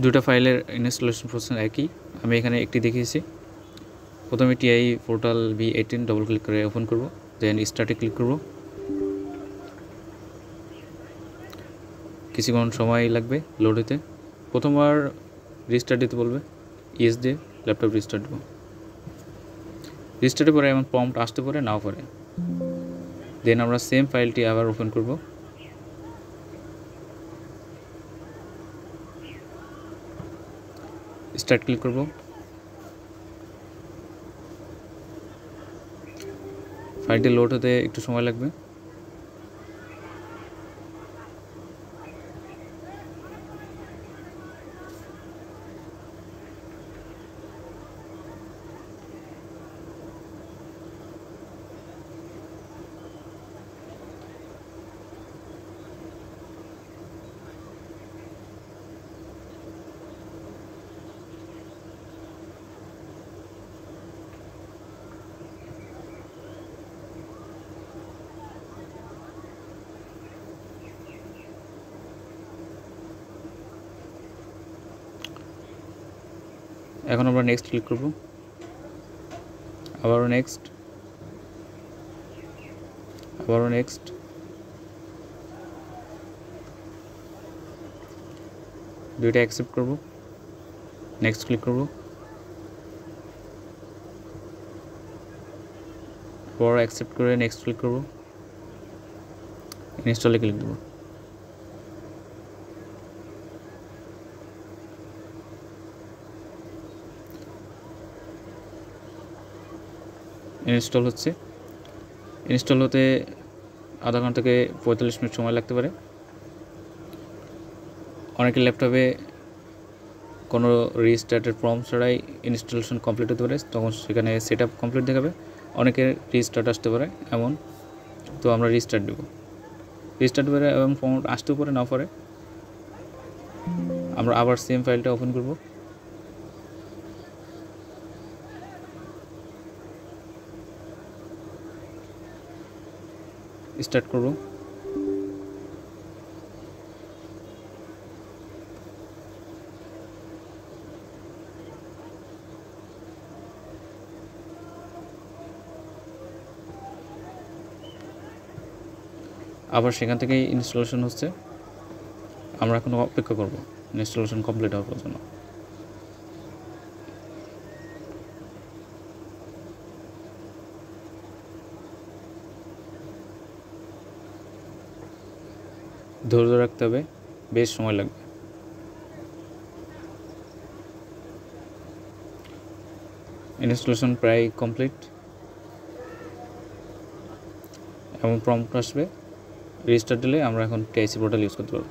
দুটো ফাইলের installation process একই, আমি এখানে একটি দেখিয়েছি। প্রথমে TI portal V18 double click করে ওপেন করব, দেন স্টার্টে ক্লিক করব। কিছুক্ষণ সময় লাগবে লোড হতে। প্রথমবার রিস্টার্ট দিতে বলবে, ইয়েস দিয়ে ল্যাপটপ রিস্টার্ট দেবো। রিস্টার্টের পরে এমন প্রম্পট আসতে পারে, নাও পারে। দেন আমরা সেম ফাইলটি আবার ওপেন করব। স্টার্ট ক্লিক করব। ফাইলটি লোড হতে একটু সময় লাগবে। এখন আমরা নেক্সট ক্লিক করব, আবারও নেক্সট, আবারও নেক্সট। দুইটা অ্যাকসেপ্ট করব, নেক্সট ক্লিক করব, পর অ্যাকসেপ্ট করে নেক্সট ক্লিক করব, ইনস্টলে ক্লিক দেব। ইনস্টল হচ্ছে। ইনস্টল হতে আধা ঘন্টা থেকে 45 মিনিট সময় লাগতে পারে। অনেকের ল্যাপটপে কোনো রিস্টার্টের প্রম্পট ছাড়াই ইনস্টলেশন কমপ্লিট হতে পারে, তখন সেখানে সেট আপ কমপ্লিট দেখাবে। অনেকের রিস্টার্ট আসতে পারে এমন, তো আমরা রিস্টার্ট দেবো। রিস্টার্ট করে এবং প্রম্পট আসতেও পারে, নাও পারে। আমরা আবার সেম ফাইলটা ওপেন করব। স্টার্ট করব। আবার সেখান থেকেই ইনস্টলেশন হচ্ছে। আমরা এখন অপেক্ষা করব ইনস্টলেশন কমপ্লিট হওয়ার পর্যন্ত। ধৈর্য রাখতে হবে, বেশ সময় লাগবে। ইনস্টলেশন প্রায় কমপ্লিট এবং প্রম্পট আসবে। রিস্টার্ট দিলে আমরা এখন TIC পোর্টাল ইউজ করতে পারবো।